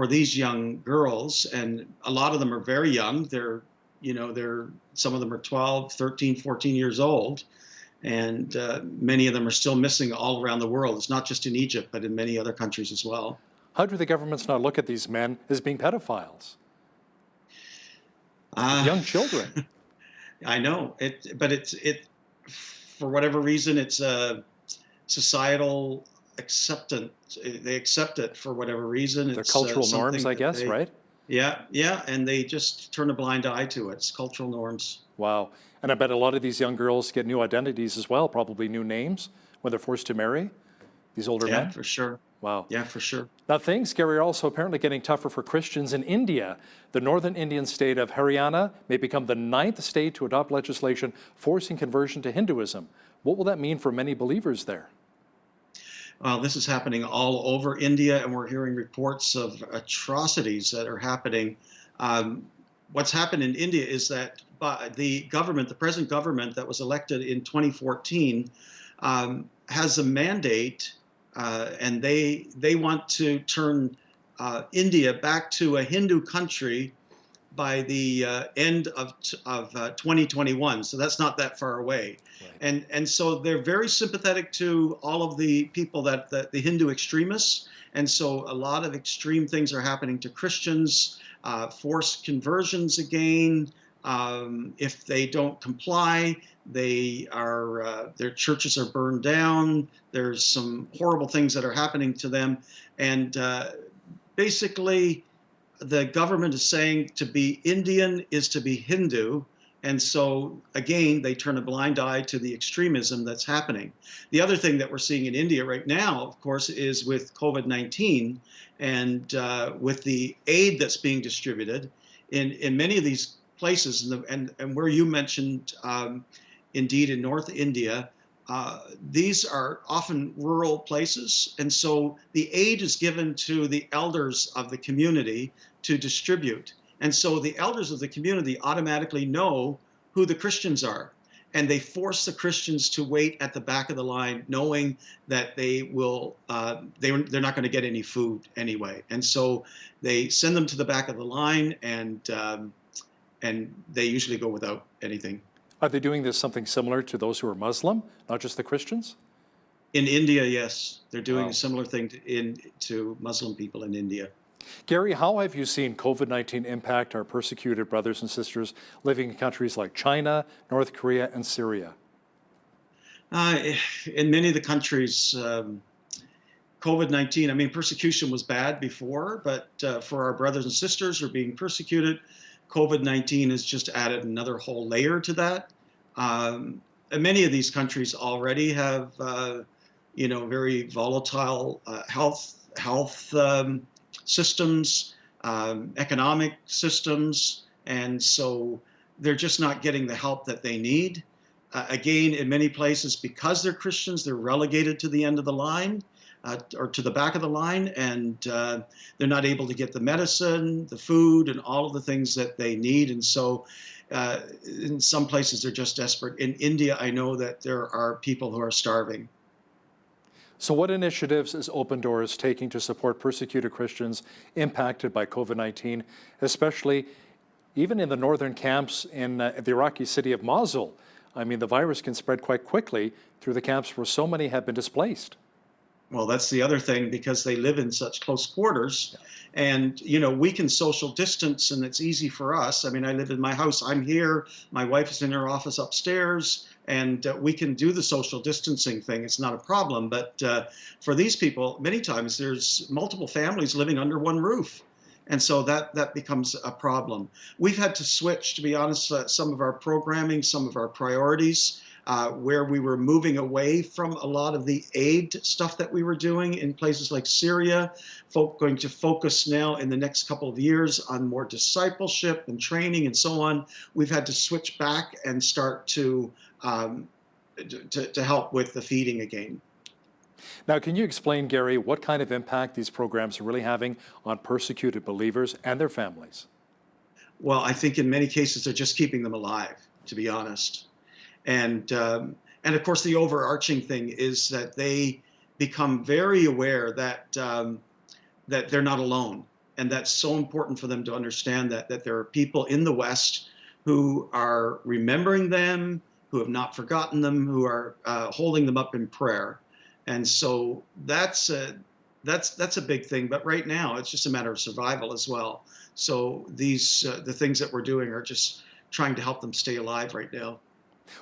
these young girls, and a lot of them are very young. Some of them are 12, 13, 14 years old, and many of them are still missing all around the world. It's not just in Egypt, but in many other countries as well. How do the governments not look at these men as being pedophiles? Young children. I know but it for whatever reason, it's a societal acceptance. They accept it for whatever reason. They're cultural norms, I guess, right? Yeah, and they just turn a blind eye to it. It's cultural norms. Wow. And I bet a lot of these young girls get new identities as well, probably new names when they're forced to marry these older men. Yeah, for sure. Wow. Yeah, for sure. Now, things, Gary, are also apparently getting tougher for Christians in India. The northern Indian state of Haryana may become the 9th state to adopt legislation forcing conversion to Hinduism. What will that mean for many believers there? This is happening all over India, and we're hearing reports of atrocities that are happening. What's happened in India is that the present government that was elected in 2014 has a mandate, and they want to turn India back to a Hindu country by the end of 2021. So that's not that far away. Right. And so they're very sympathetic to all of the people the Hindu extremists. And so a lot of extreme things are happening to Christians, forced conversions again. If they don't comply, their churches are burned down. There's some horrible things that are happening to them. And basically, the government is saying to be Indian is to be Hindu. And so, again, they turn a blind eye to the extremism that's happening. The other thing that we're seeing in India right now, of course, is with COVID-19 and with the aid that's being distributed in many of these places, and where you mentioned, indeed, in North India, these are often rural places, and so the aid is given to the elders of the community to distribute. And so the elders of the community automatically know who the Christians are, and they force the Christians to wait at the back of the line, knowing that they will they're not going to get any food anyway. And so they send them to the back of the line, and they usually go without anything. Are they doing this something similar to those who are Muslim, not just the Christians? In India, yes. They're doing a similar thing to Muslim people in India. Gary, how have you seen COVID-19 impact our persecuted brothers and sisters living in countries like China, North Korea, and Syria? In many of the countries, COVID-19, persecution was bad before, but for our brothers and sisters who are being persecuted, COVID-19 has just added another whole layer to that. And many of these countries already have, very volatile health health systems, economic systems, and so they're just not getting the help that they need. Again, in many places, because they're Christians, they're relegated to the end of the line or to the back of the line, and they're not able to get the medicine, the food, and all of the things that they need. And so in some places, they're just desperate. In India, I know that there are people who are starving. So what initiatives is Open Doors taking to support persecuted Christians impacted by COVID-19, especially even in the northern camps in the Iraqi city of Mosul? I mean, the virus can spread quite quickly through the camps where so many have been displaced. Well, that's the other thing, because they live in such close quarters. And, you know, we can social distance, and it's easy for us. I mean, I live in my house. I'm here. My wife is in her office upstairs, and we can do the social distancing thing. It's not a problem. But for these people, many times there's multiple families living under one roof. And so that becomes a problem. We've had to switch, to be honest, some of our programming, some of our priorities, where we were moving away from a lot of the aid stuff that we were doing in places like Syria, going to focus now in the next couple of years on more discipleship and training and so on. We've had to switch back and start to help with the feeding again. Now, can you explain, Gary, what kind of impact these programs are really having on persecuted believers and their families? Well, I think in many cases they're just keeping them alive, to be honest. And of course, the overarching thing is that they become very aware that that they're not alone, and that's so important for them to understand that there are people in the West who are remembering them, who have not forgotten them, who are holding them up in prayer. And so that's a big thing. But right now, it's just a matter of survival as well. So these the things that we're doing are just trying to help them stay alive right now.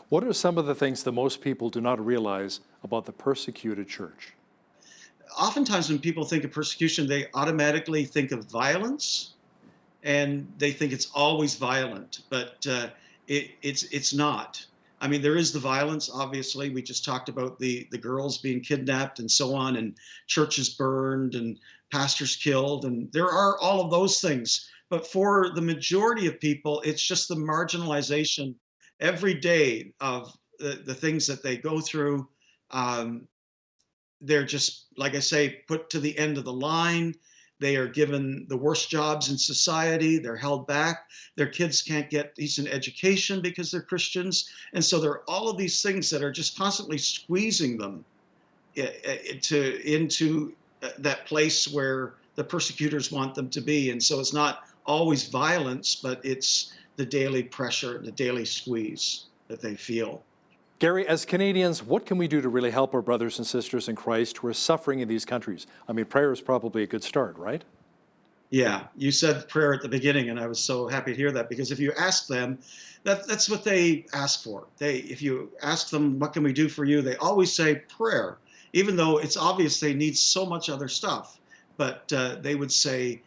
What are some of the things that most people do not realize about the persecuted church? Oftentimes when people think of persecution, they automatically think of violence, and they think it's always violent, but it's not. I mean, there is the violence, obviously. We just talked about the girls being kidnapped and so on, and churches burned and pastors killed, and there are all of those things. But for the majority of people, it's just the marginalization every day of the things that they go through. They're just, like I say, put to the end of the line. They are given the worst jobs in society. They're held back. Their kids can't get decent education because they're Christians. And so there are all of these things that are just constantly squeezing them into that place where the persecutors want them to be. And so it's not always violence, but it's the daily pressure, the daily squeeze that they feel. Gary, as Canadians, what can we do to really help our brothers and sisters in Christ who are suffering in these countries? I mean, prayer is probably a good start, right? Yeah, you said prayer at the beginning, and I was so happy to hear that, because if you ask them, that's what they ask for. If you ask them, what can we do for you? They always say prayer, even though it's obvious they need so much other stuff. But they would say,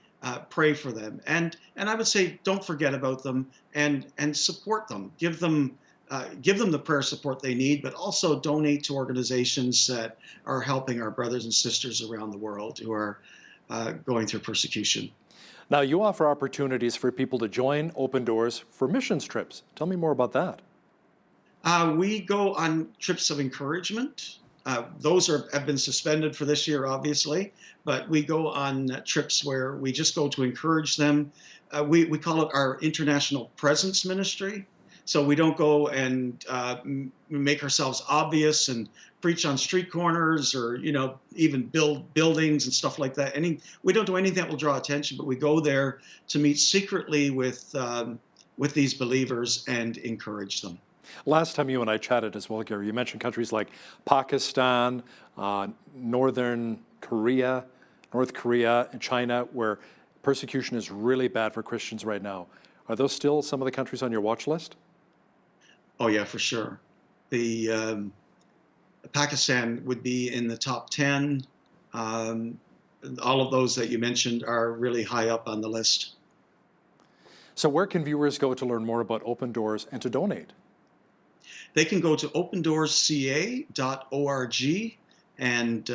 pray for them. And I would say, don't forget about them, and support them. Give them the prayer support they need, but also donate to organizations that are helping our brothers and sisters around the world who are going through persecution. Now, you offer opportunities for people to join Open Doors for missions trips. Tell me more about that. We go on trips of encouragement. Those have been suspended for this year, obviously, but we go on trips where we just go to encourage them. We call it our International Presence Ministry. So we don't go and make ourselves obvious and preach on street corners, or even build buildings and stuff like that. We don't do anything that will draw attention, but we go there to meet secretly with these believers and encourage them. Last time you and I chatted as well, Gary, you mentioned countries like Pakistan, North Korea, and China, where persecution is really bad for Christians right now. Are those still some of the countries on your watch list? Oh yeah, for sure. The Pakistan would be in the top 10. All of those that you mentioned are really high up on the list. So where can viewers go to learn more about Open Doors and to donate? They can go to opendoorsca.org, and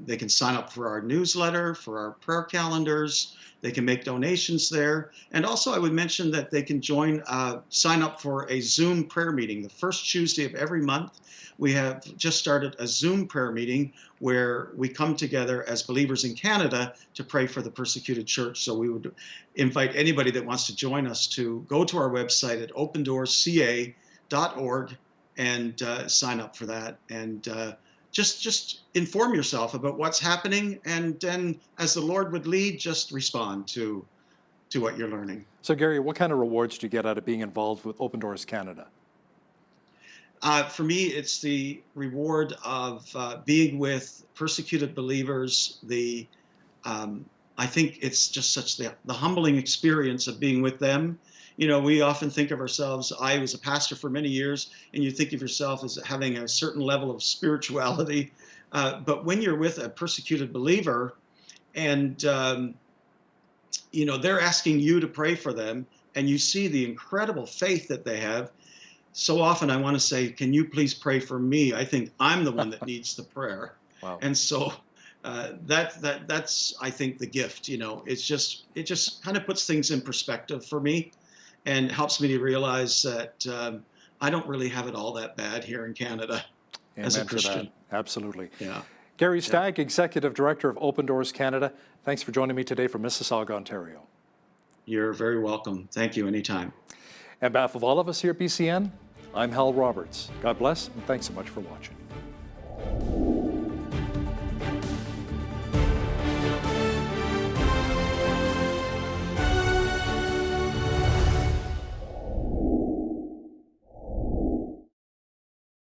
they can sign up for our newsletter, for our prayer calendars. They can make donations there. And also I would mention that they can sign up for a Zoom prayer meeting. The first Tuesday of every month, we have just started a Zoom prayer meeting where we come together as believers in Canada to pray for the persecuted church. So we would invite anybody that wants to join us to go to our website at opendoorsca.org and sign up for that. And just inform yourself about what's happening, and then as the Lord would lead, just respond to what you're learning. So Gary, what kind of rewards do you get out of being involved with Open Doors Canada? For me, it's the reward of being with persecuted believers. I think it's just such the humbling experience of being with them. You know, we often think of ourselves, I was a pastor for many years, and you think of yourself as having a certain level of spirituality. But when you're with a persecuted believer and, you know, they're asking you to pray for them, and you see the incredible faith that they have, so often I want to say, can you please pray for me? I think I'm the one that needs the prayer. Wow. And so that's, I think, the gift. You know, it just kind of puts things in perspective for me, and helps me to realize that I don't really have it all that bad here in Canada as a Christian. Absolutely. Yeah. Gary Stagg, Executive Director of Open Doors Canada, thanks for joining me today from Mississauga, Ontario. You're very welcome. Thank you anytime. On behalf of all of us here at BCN, I'm Hal Roberts. God bless, and thanks so much for watching.